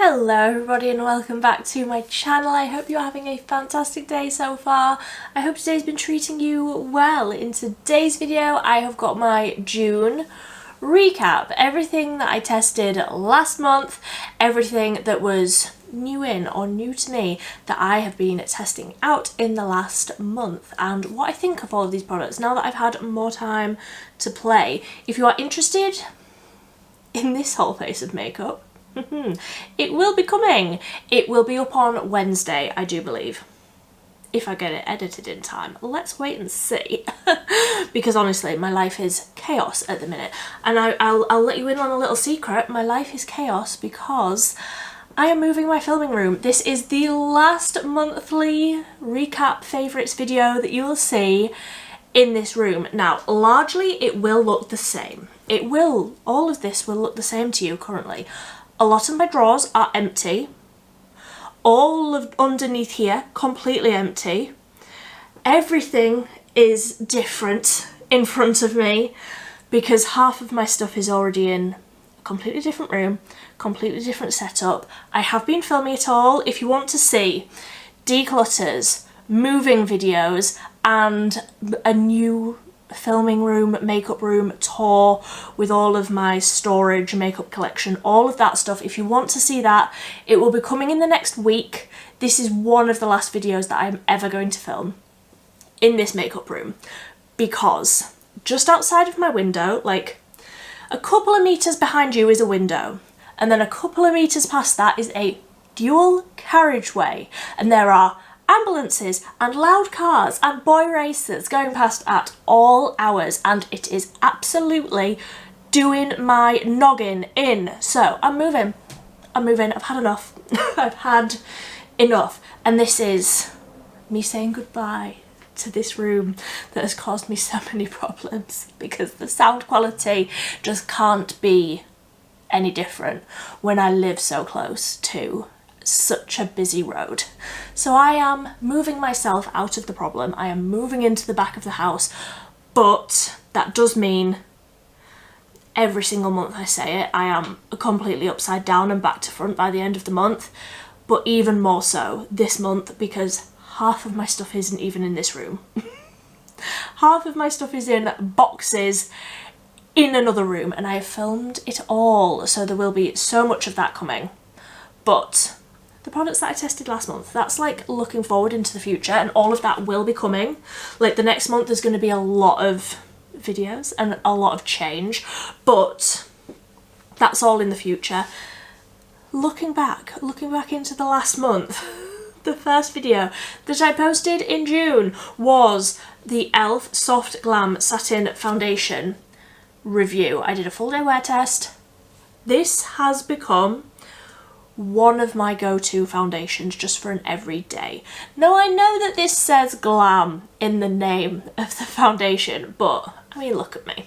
Hello everybody and welcome back to my channel. I hope you're having a fantastic day so far. I hope today's been treating you well. In today's video I have got my June recap. Everything that I tested last month, everything that was new to me that I have been testing out in the last month, and what I think of all of these products now that I've had more time to play. If you are interested in this whole face of makeup, it will be coming. It will be up on Wednesday, I do believe, if I get it edited in time. Let's wait and see. Because honestly, my life is chaos at the minute, and I'll let you in on a little secret. My life is chaos because I am moving my filming room. This is the last monthly recap favourites video that you will see in this room. Now, largely it will look the same. All of this will look the same to you currently. A lot of my drawers are empty. All of underneath here, completely empty. Everything is different in front of me because half of my stuff is already in a completely different room, completely different setup. I have been filming it all. If you want to see declutters, moving videos, and a new filming room, makeup room tour with all of my storage, makeup collection, all of that stuff, if you want to see that, it will be coming in the next week. This is one of the last videos that I'm ever going to film in this makeup room, because just outside of my window, like a couple of meters behind you, is a window, and then a couple of meters past that is a dual carriageway, and there are ambulances and loud cars and boy racers going past at all hours, and it is absolutely doing my noggin in. So I'm moving, I've had enough. I've had enough, and this is me saying goodbye to this room that has caused me so many problems, because the sound quality just can't be any different when I live so close to such a busy road. So I am moving myself out of the problem. I am moving into the back of the house, but that does mean every single month I say it, I am completely upside down and back to front by the end of the month, but even more so this month because half of my stuff isn't even in this room. Half of my stuff is in boxes in another room, and I have filmed it all, so there will be so much of that coming. But the products that I tested last month, that's like looking forward into the future, and all of that will be coming. Like the next month there's going to be a lot of videos and a lot of change, but that's all in the future. Looking back into the last month, the first video that I posted in June was the e.l.f. Soft Glam Satin Foundation review. I did a full day wear test. This has become one of my go-to foundations just for an everyday. Now I know that this says glam in the name of the foundation, but I mean, look at me.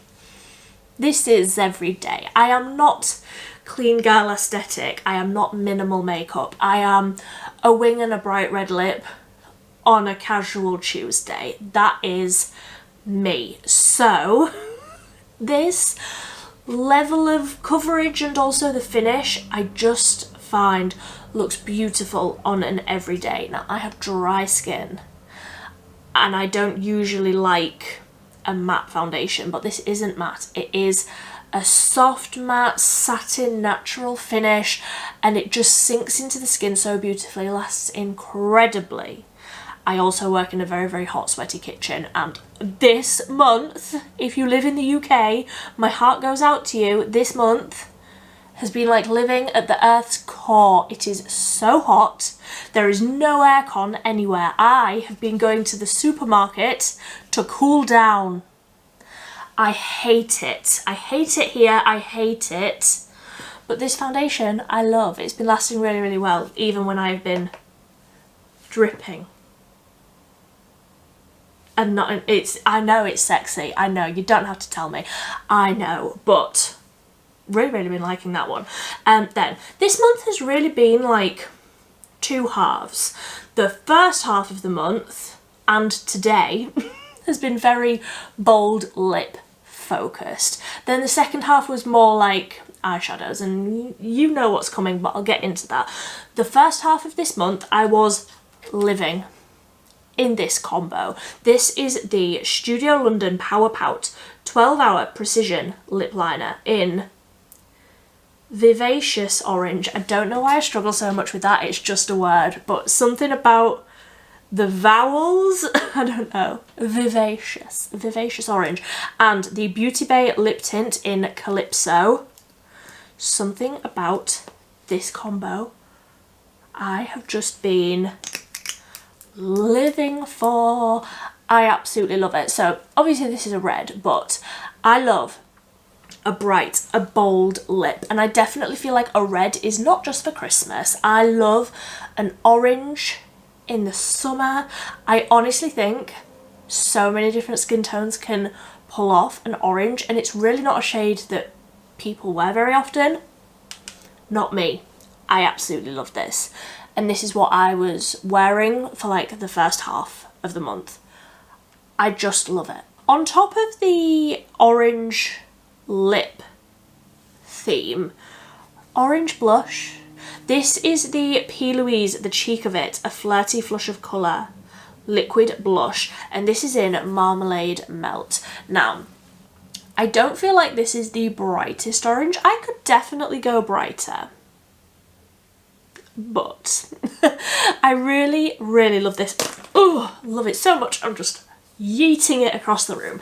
This is everyday. I am not clean girl aesthetic. I am not minimal makeup. I am a wing and a bright red lip on a casual Tuesday. That is me. So this level of coverage and also the finish, I just find looks beautiful on an everyday. Now I have dry skin and I don't usually like a matte foundation, but this isn't matte. It is a soft matte satin natural finish, and it just sinks into the skin so beautifully, lasts incredibly. I also work in a very, very hot, sweaty kitchen, and this month, if you live in the UK, my heart goes out to you. This month has been like living at the Earth's core. It is so hot. There is no aircon anywhere. I have been going to the supermarket to cool down. I hate it. I hate it here. I hate it. But this foundation I love. It's been lasting really, really well, even when I've been dripping. And not, I know it's sexy. I know, you don't have to tell me. I know, but really been liking that one. Then this month has really been like two halves. The first half of the month and today has been very bold lip focused. Then the second half was more like eyeshadows, and you know what's coming, but I'll get into that. The first half of this month I was living in this combo. This is the Studio London Power Pout 12-hour precision lip liner in Vivacious Orange. I don't know why I struggle so much with that, it's just a word, but something about the vowels, I don't know. Vivacious Orange. And the Beauty Bay lip tint in Calypso. Something about this combo I have just been living for. I absolutely love it. So obviously this is a red, but I love a bright, a bold lip, and I definitely feel like a red is not just for Christmas. I love an orange in the summer. I honestly think so many different skin tones can pull off an orange, and it's really not a shade that people wear very often. Not me. I absolutely love this, and this is what I was wearing for like the first half of the month. I just love it. On top of the orange lip theme, orange blush. This is the P. Louise The Cheek of It, a flirty flush of colour liquid blush, and this is in Marmalade Melt. Now, I don't feel like this is the brightest orange. I could definitely go brighter, but I really, really love this. Oh, love it so much. I'm just yeeting it across the room.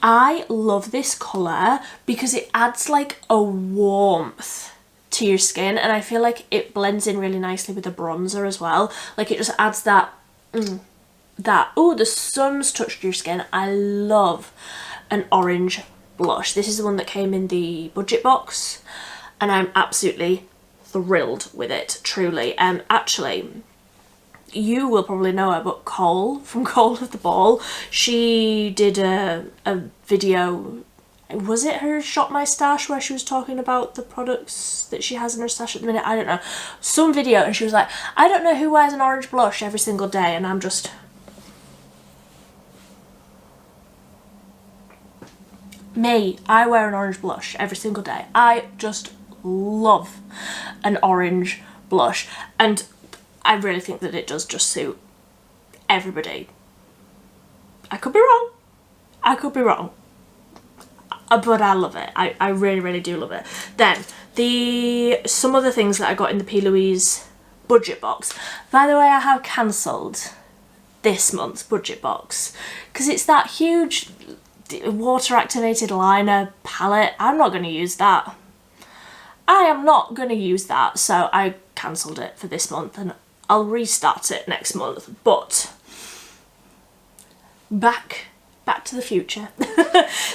I love this colour because it adds like a warmth to your skin, and I feel like it blends in really nicely with the bronzer as well. Like it just adds that, oh, the sun's touched your skin. I love an orange blush. This is the one that came in the budget box, and I'm absolutely thrilled with it, truly. Actually, you will probably know her, but Cole from Cole of the Ball, she did a video, was it her Shop My Stash, where she was talking about the products that she has in her stash at the minute? I don't know, some video, and she was like, I don't know who wears an orange blush every single day, and I'm just, me, I wear an orange blush every single day. I just love an orange blush, and I really think that it does just suit everybody. I could be wrong. I could be wrong. But I love it. I really, really do love it. Then, some other things that I got in the P. Louise budget box. By the way, I have cancelled this month's budget box because it's that huge water activated liner palette. I'm not going to use that. I am not going to use that, so I cancelled it for this month, and I'll restart it next month. But back to the future.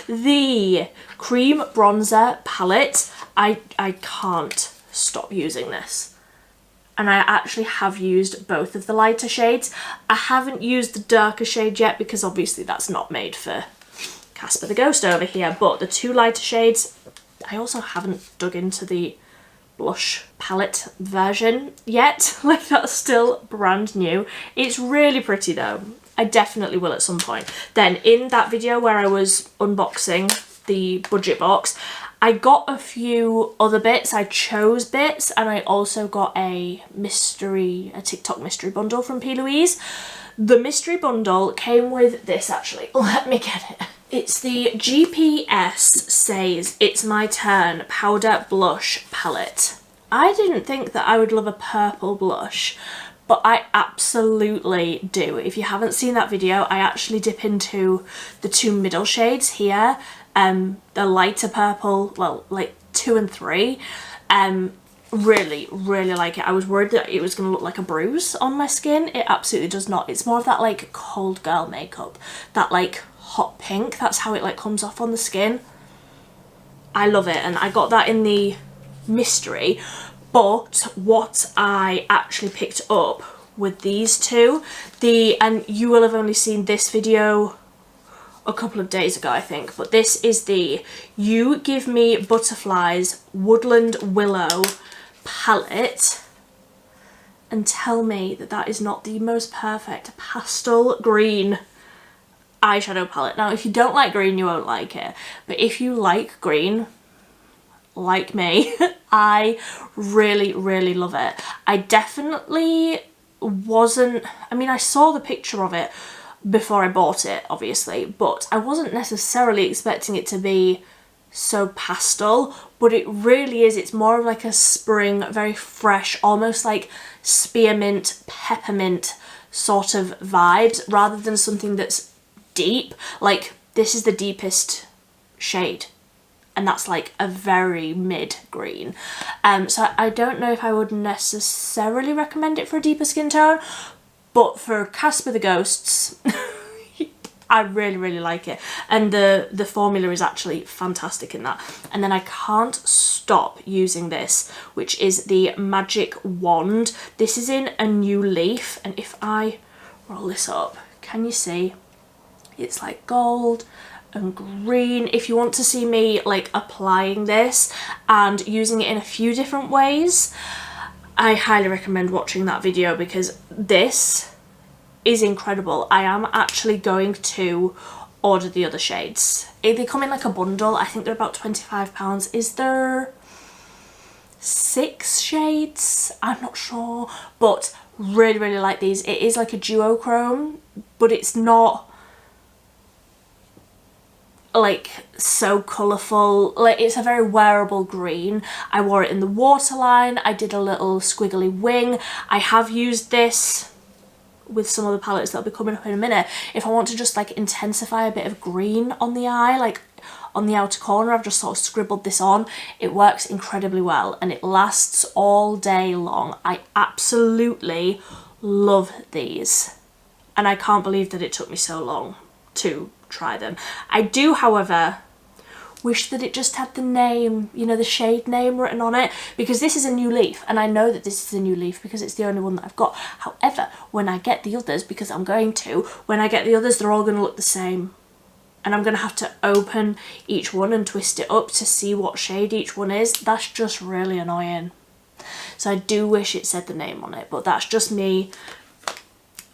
The cream bronzer palette, I can't stop using this, and I actually have used both of the lighter shades. I haven't used the darker shade yet because obviously that's not made for Casper the Ghost over here, but the two lighter shades, I also haven't dug into the blush palette version yet. Like, that's still brand new. It's really pretty though. I definitely will at some point. Then in that video where I was unboxing the budget box, I got a few other bits. I chose bits, and I also got a TikTok mystery bundle from P. Louise. The mystery bundle came with this, actually. Let me get it. It's the GPS Says It's My Turn Powder Blush Palette. I didn't think that I would love a purple blush, but I absolutely do. If you haven't seen that video, I actually dip into the two middle shades here, the lighter purple, well, like 2 and 3. Really, really like it. I was worried that it was going to look like a bruise on my skin. It absolutely does not. It's more of that like cold girl makeup, that like hot pink. That's how it like comes off on the skin. I love it, and I got that in the mystery. But what I actually picked up with these two, and you will have only seen this video a couple of days ago, I think, but this is the You Give Me Butterflies Woodland Willow palette, and tell me that that is not the most perfect pastel green eyeshadow palette. Now, if you don't like green, you won't like it, but if you like green, like me. I really, really love it. I definitely wasn't, I mean, I saw the picture of it before I bought it, obviously, but I wasn't necessarily expecting it to be so pastel, but it really is. It's more of like a spring, very fresh, almost like spearmint, peppermint sort of vibes, rather than something that's deep. Like, this is the deepest shade, and that's like a very mid green. So I don't know if I would necessarily recommend it for a deeper skin tone, but for Casper the Ghosts, I really, really like it. And the formula is actually fantastic in that. And then I can't stop using this, which is the Magic Wand. This is in a new leaf, and if I roll this up, can you see? It's like gold and green. If you want to see me like applying this and using it in a few different ways, I highly recommend watching that video, because this is incredible. I am actually going to order the other shades. They come in like a bundle. I think they're about £25. Is there 6 shades? I'm not sure, but really, really like these. It is like a duochrome, but it's not like so colourful. Like, it's a very wearable green. I wore it in the waterline. I did a little squiggly wing. I have used this with some other palettes that'll be coming up in a minute. If I want to just like intensify a bit of green on the eye, like on the outer corner, I've just sort of scribbled this on. It works incredibly well and it lasts all day long. I absolutely love these, and I can't believe that it took me so long to try them. I do, however, wish that it just had the name, you know, the shade name written on it, because this is a new leaf, and I know that this is a new leaf because it's the only one that I've got. However, when I get the others, because I'm going to, when I get the others, they're all going to look the same, and I'm going to have to open each one and twist it up to see what shade each one is. That's just really annoying. So I do wish it said the name on it, but that's just me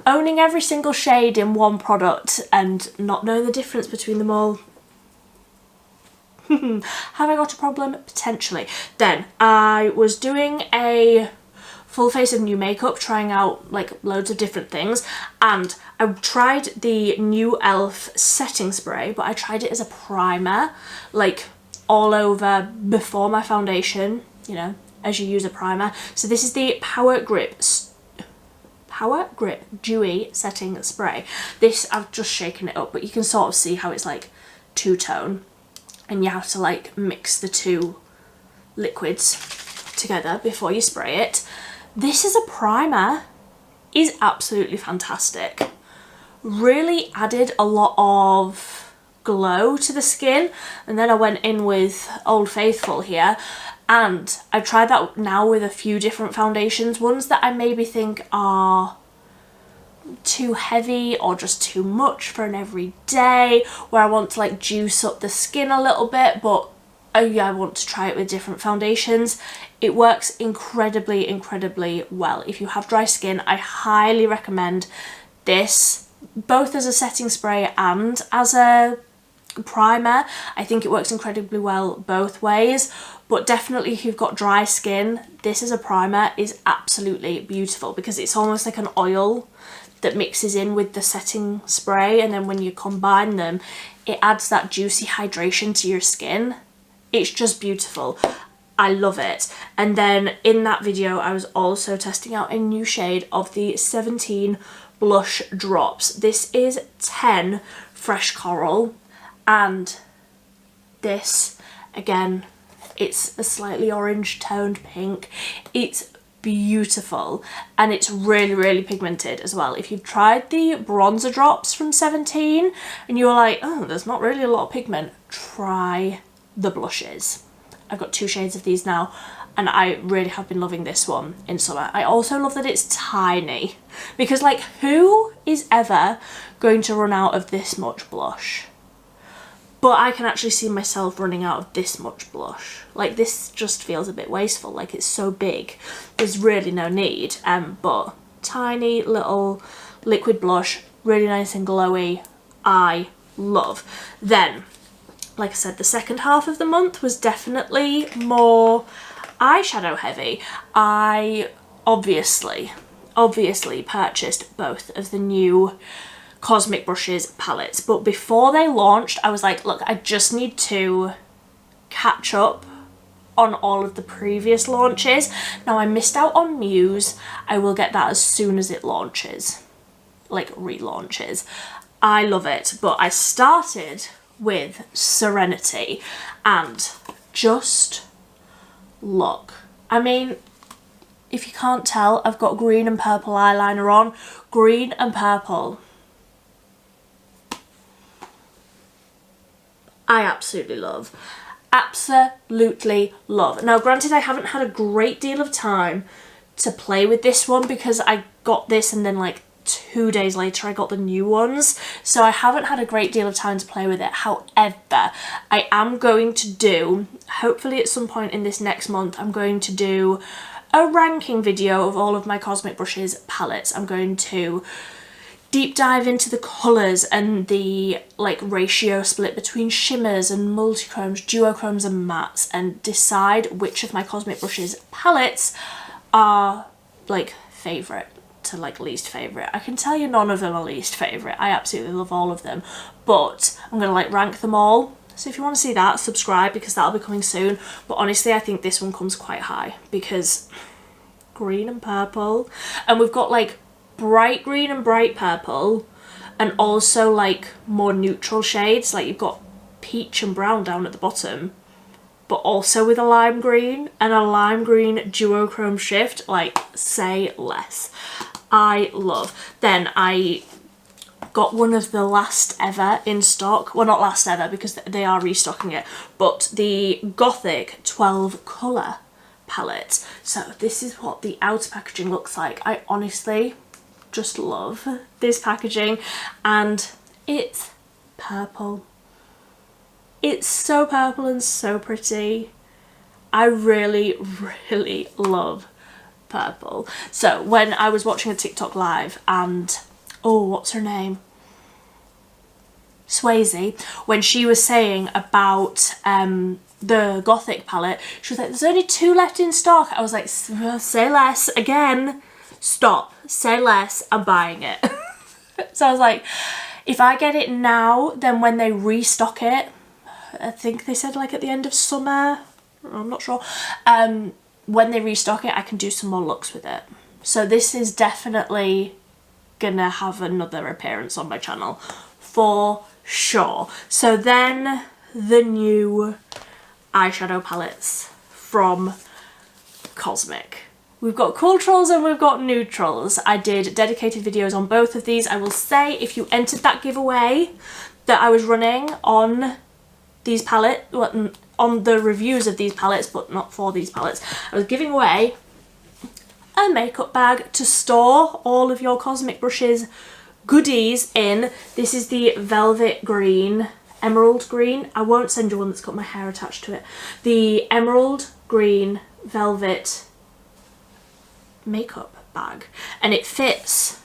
owning every single shade in one product and not knowing the difference between them all. Have I got a problem? Potentially. Then I was doing a full face of new makeup, trying out like loads of different things, and I tried the new e.l.f. setting spray, but I tried it as a primer, like all over before my foundation, you know, as you use a primer. So this is the Power Grip Dewy Setting Spray. This, I've just shaken it up, but you can sort of see how it's like two-tone, and you have to like mix the two liquids together before you spray it. This is a primer, is absolutely fantastic. Really added a lot of glow to the skin. And then I went in with Old Faithful here, and I tried that now with a few different foundations, ones that I maybe think are too heavy or just too much for an everyday, where I want to like juice up the skin a little bit, but yeah, I want to try it with different foundations. It works incredibly, incredibly well. If you have dry skin, I highly recommend this, both as a setting spray and as a primer. I think it works incredibly well both ways, but definitely if you've got dry skin, this as a primer is absolutely beautiful, because it's almost like an oil that mixes in with the setting spray, and then when you combine them, it adds that juicy hydration to your skin. It's just beautiful. I love it. And then in that video, I was also testing out a new shade of the 17 Blush Drops. This is 10 Fresh Coral, and this, again, it's a slightly orange toned pink. It's beautiful, and it's really, really pigmented as well. If you've tried the bronzer drops from 17 and you're like, oh, there's not really a lot of pigment, try the blushes. I've got 2 shades of these now, and I really have been loving this one in summer. I also love that it's tiny, because like, who is ever going to run out of this much blush? But I can actually see myself running out of this much blush. Like, this just feels a bit wasteful, like it's so big. There's really no need, but tiny little liquid blush, really nice and glowy, I love. Then like I said, the second half of the month was definitely more eyeshadow heavy. I obviously purchased both of the new Cosmic Brushes palettes, but before they launched I was like, look, I just need to catch up on all of the previous launches. Now I missed out on Muse. I will get that as soon as it launches, like relaunches. I love it, but I started with Serenity and just look. I mean, if you can't tell, I've got green and purple eyeliner on. Green and purple, I absolutely love. Absolutely love. Now granted, I haven't had a great deal of time to play with this one because I got this and then like 2 days later I got the new ones, so I haven't had a great deal of time to play with it. However, I am going to do, hopefully at some point in this next month, I'm going to do a ranking video of all of my Cosmic Brushes palettes. I'm going to deep dive into the colours and the like ratio split between shimmers and multichromes, duochromes and mattes, and decide which of my Cosmic Brushes palettes are like favourite to like least favourite. I can tell you none of them are least favourite. I absolutely love all of them, but I'm gonna like rank them all. So if you want to see that, subscribe because that'll be coming soon. But honestly, I think this one comes quite high because green and purple, and we've got like bright green and bright purple, and also like more neutral shades, like you've got peach and brown down at the bottom, but also with a lime green and a lime green duochrome shift. Like, say less. I love. Then I got one of the last ever in stock, well not last ever because they are restocking it, but the Gothic 12 colour palette. So this is what the outer packaging looks like. I honestly just love this packaging, and it's purple. It's so purple and so pretty. I really love purple. So when I was watching a TikTok live and, oh, what's her name? Swayze, when she was saying about the Gothic palette, she was like, there's only 2 left in stock. I was like, say less again. Stop, say less, I'm buying it. So I was like, if I get it now, then when they restock it, I think they said like at the end of summer, I'm not sure, when they restock it I can do some more looks with it. So this is definitely gonna have another appearance on my channel for sure. So then the new eyeshadow palettes from Cosmic. We've got Cooltrolls and we've got Neutrals. I did dedicated videos on both of these. I will say, if you entered that giveaway that I was running on these palettes, on the reviews of these palettes, but not for these palettes, I was giving away a makeup bag to store all of your Cosmic Brushes goodies in. This is the Velvet Green, Emerald Green. I won't send you one that's got my hair attached to it. The Emerald Green Velvet makeup bag, and it fits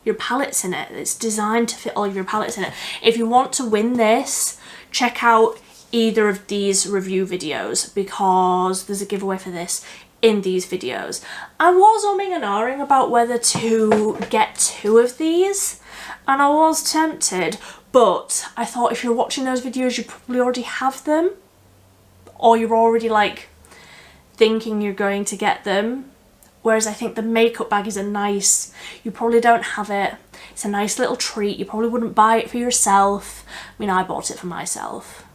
your palettes in it. It's designed to fit all of your palettes in it. If you want to win this, check out either of these review videos because there's a giveaway for this in these videos. I was umming and ahhing about whether to get 2 of these, and I was tempted, but I thought if you're watching those videos you probably already have them, or you're already like thinking you're going to get them. Whereas I think the makeup bag is a nice, you probably don't have it, it's a nice little treat. You probably wouldn't buy it for yourself. I mean, I bought it for myself.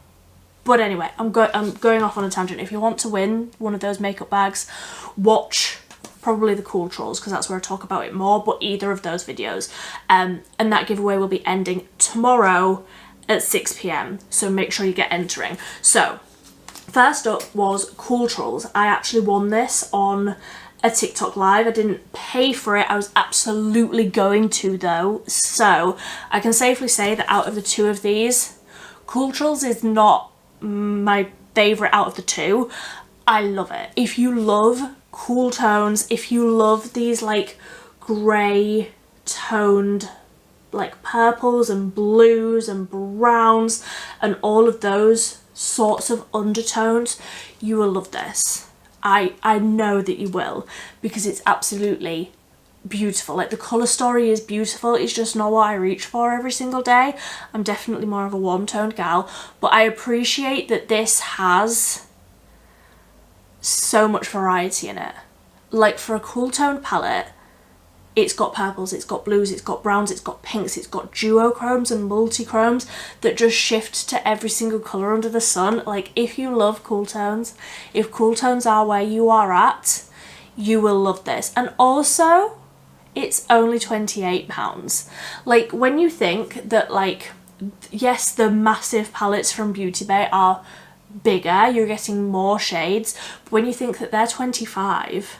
But anyway, I'm going off on a tangent. If you want to win one of those makeup bags, watch probably the Cooltrolls because that's where I talk about it more, but either of those videos. And that giveaway will be ending tomorrow at 6 PM, so make sure you get entering. So, first up was Cooltrolls. I actually won this on a TikTok live. I didn't pay for it. I was absolutely going to though. So I can safely say that out of the 2 of these, Cooltrolls is not my favourite out of the 2. I love it. If you love cool tones, if you love these like grey toned like purples and blues and browns and all of those sorts of undertones, you will love this. I know that you will, because it's absolutely beautiful. Like, the colour story is beautiful, it's just not what I reach for every single day. I'm definitely more of a warm toned gal, but I appreciate that this has so much variety in it. Like, for a cool toned palette, it's got purples, it's got blues, it's got browns, it's got pinks, it's got duochromes and multi-chromes that just shift to every single colour under the sun. Like, if you love cool tones, if cool tones are where you are at, you will love this. And also, it's only £28. Like, when you think that, like, yes, the massive palettes from Beauty Bay are bigger, you're getting more shades, but when you think that they're 25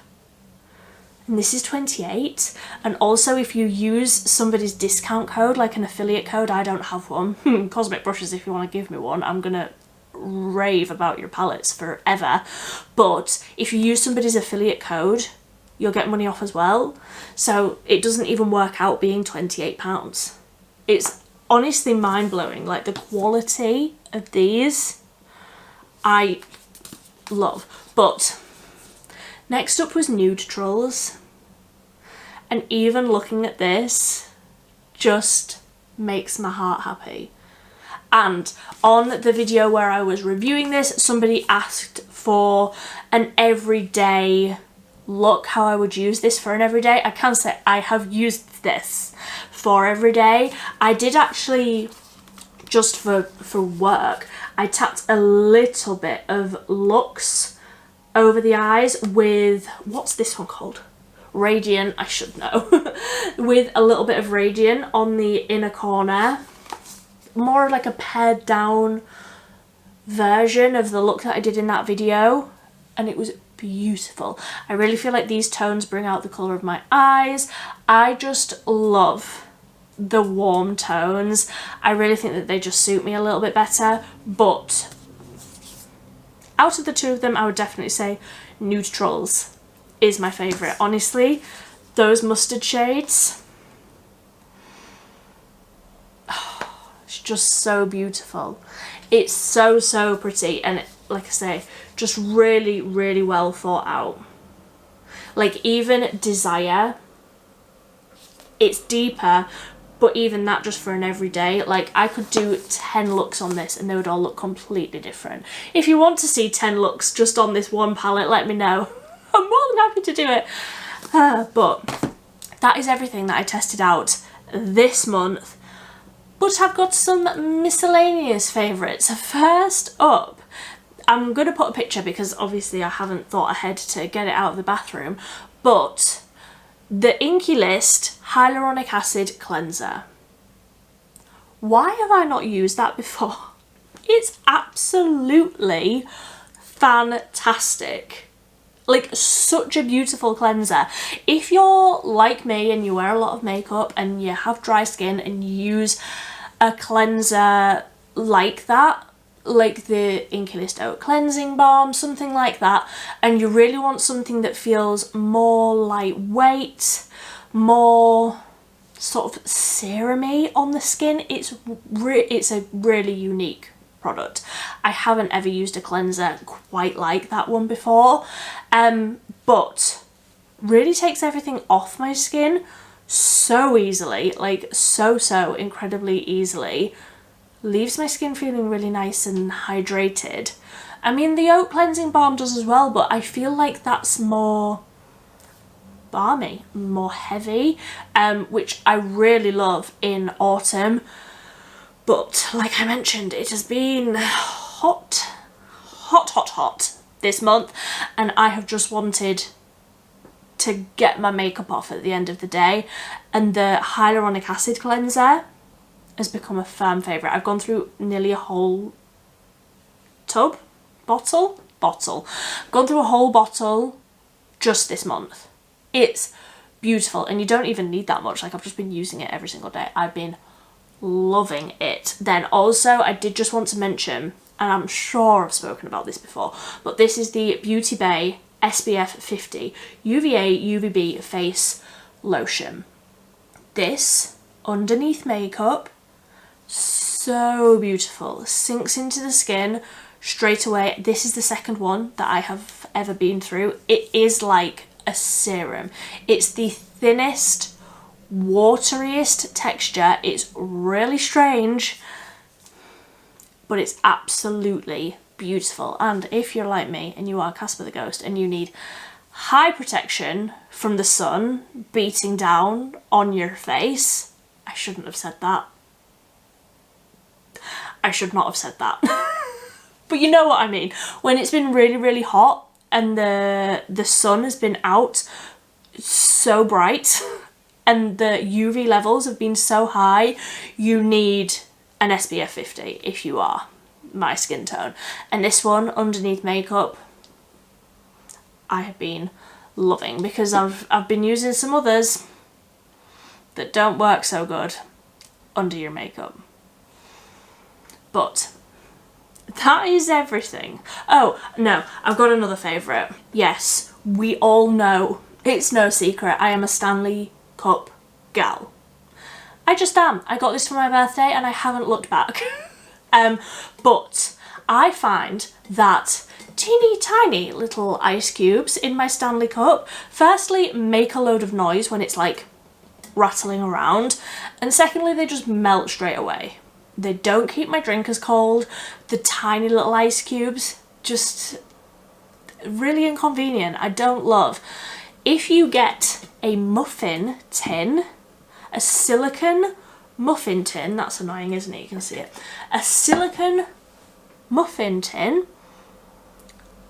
and this is 28, and also if you use somebody's discount code, like an affiliate code, I don't have one, Cosmic Brushes, if you want to give me one, I'm gonna rave about your palettes forever, but if you use somebody's affiliate code, you'll get money off as well, so it doesn't even work out being £28. It's honestly mind-blowing. Like, the quality of these I love. But next up was Nude Trolls, and even looking at this just makes my heart happy. And on the video where I was reviewing this, somebody asked for an everyday look, how I would use this for an everyday. I can say I have used this for everyday. I did actually, just for work, I tapped a little bit of Luxe over the eyes with, what's this one called? Radiant, I should know. With a little bit of Radiant on the inner corner. More like a pared down version of the look that I did in that video, and it was beautiful. I really feel like these tones bring out the colour of my eyes. I just love the warm tones. I really think that they just suit me a little bit better, but out of the two of them, I would definitely say Nude Trolls is my favourite. Honestly, those mustard shades, oh, it's just so beautiful. It's so pretty, and like I say, just really well thought out. Like, even Desire, it's deeper, but even that, just for an everyday, like, I could do 10 looks on this and they would all look completely different. If you want to see 10 looks just on this one palette, let me know. I'm more than happy to do it. But that is everything that I tested out this month. But I've got some miscellaneous favourites. First up, I'm going to put a picture because obviously I haven't thought ahead to get it out of the bathroom, but the Inky List Hyaluronic Acid Cleanser. Why have I not used that before? It's absolutely fantastic. Like, such a beautiful cleanser. If you're like me and you wear a lot of makeup and you have dry skin and you use a cleanser like that, like the Inky List Oat Cleansing Balm, something like that, and you really want something that feels more lightweight, more sort of serum-y on the skin, it's a really unique product. I haven't ever used a cleanser quite like that one before, but really takes everything off my skin so easily, like so incredibly easily. Leaves my skin feeling really nice and hydrated. I mean, the Oat Cleansing Balm does as well, but I feel like that's more balmy, more heavy, which I really love in autumn. But like I mentioned, it has been hot this month, and I have just wanted to get my makeup off at the end of the day, and the hyaluronic acid cleanser has become a firm favourite. I've gone through nearly a whole bottle. I've gone through a whole bottle just this month. It's beautiful, and you don't even need that much. Like, I've just been using it every single day. I've been loving it. Then also, I did just want to mention, and I'm sure I've spoken about this before, but this is the Beauty Bay SPF 50 UVA UVB face lotion. This underneath makeup. So beautiful, sinks into the skin straight away. This is the second one that I have ever been through. It is like a serum. It's the thinnest, wateriest texture. It's really strange, but it's absolutely beautiful. And if you're like me and you are Casper the Ghost and you need high protection from the sun beating down on your face, I shouldn't have said that. I should not have said that. But you know what I mean. When it's been really, really hot and the sun has been out so bright and the UV levels have been so high, you need an SPF 50 if you are my skin tone. And this one underneath makeup, I have been loving, because I've been using some others that don't work so good under your makeup. But that is everything. Oh no, I've got another favourite. Yes, we all know, it's no secret, I am a Stanley Cup gal. I just am. I got this for my birthday and I haven't looked back. But I find that teeny tiny little ice cubes in my Stanley Cup firstly make a load of noise when it's like rattling around, and secondly they just melt straight away. They don't keep my drink as cold. The tiny little ice cubes, just really inconvenient. I don't love. If you get a muffin tin, a silicone muffin tin, that's annoying, isn't it? You can see it. A silicone muffin tin,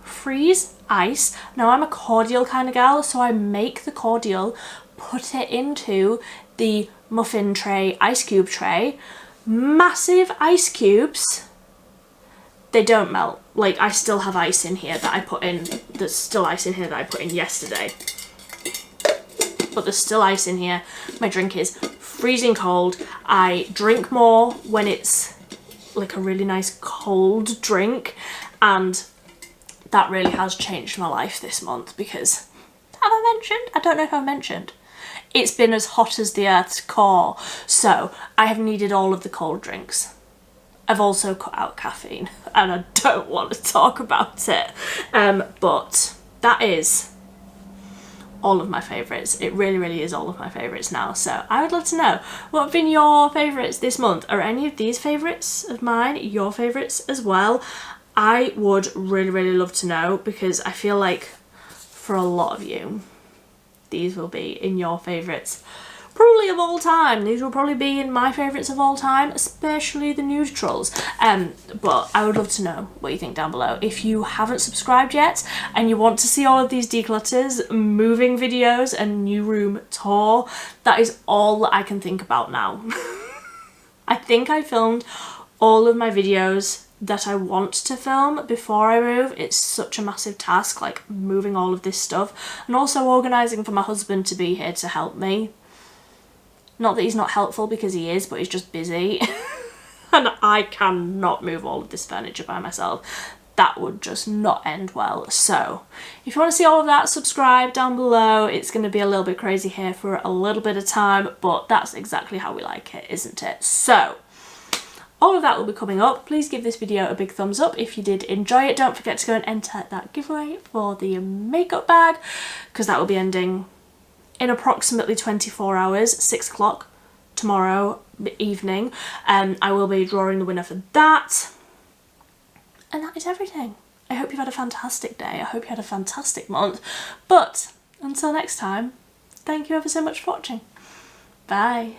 freeze ice. Now I'm a cordial kind of gal, so I make the cordial, put it into the muffin tray, ice cube tray, massive ice cubes. They don't melt. Like, I still have ice in here that I put in, there's still ice in here that I put in yesterday. But there's still ice in here. My drink is freezing cold. I drink more when it's like a really nice cold drink, and that really has changed my life this month, because, have I mentioned? I don't know if I've mentioned. It's been as hot as the Earth's core, so I have needed all of the cold drinks. I've also cut out caffeine, and I don't want to talk about it. But that is all of my favourites. It really, really is all of my favourites now. So I would love to know, what have been your favourites this month? Are any of these favourites of mine your favourites as well? I would really, really love to know, because I feel like for a lot of you, these will be in your favourites probably of all time. These will probably be in my favourites of all time, especially the neutrals. But I would love to know what you think down below. If you haven't subscribed yet and you want to see all of these declutters, moving videos and new room tour, that is all that I can think about now. I think I filmed all of my videos that I want to film before I move. It's such a massive task, like moving all of this stuff, and also organising for my husband to be here to help me. Not that he's not helpful, because he is, but he's just busy. And I cannot move all of this furniture by myself. That would just not end well. So if you want to see all of that, subscribe down below. It's going to be a little bit crazy here for a little bit of time, but that's exactly how we like it, isn't it? So all of that will be coming up. Please give this video a big thumbs up if you did enjoy it. Don't forget to go and enter that giveaway for the makeup bag, because that will be ending in approximately 24 hours, 6 o'clock tomorrow evening. I will be drawing the winner for that. And that is everything. I hope you've had a fantastic day. I hope you had a fantastic month. But until next time, thank you ever so much for watching. Bye.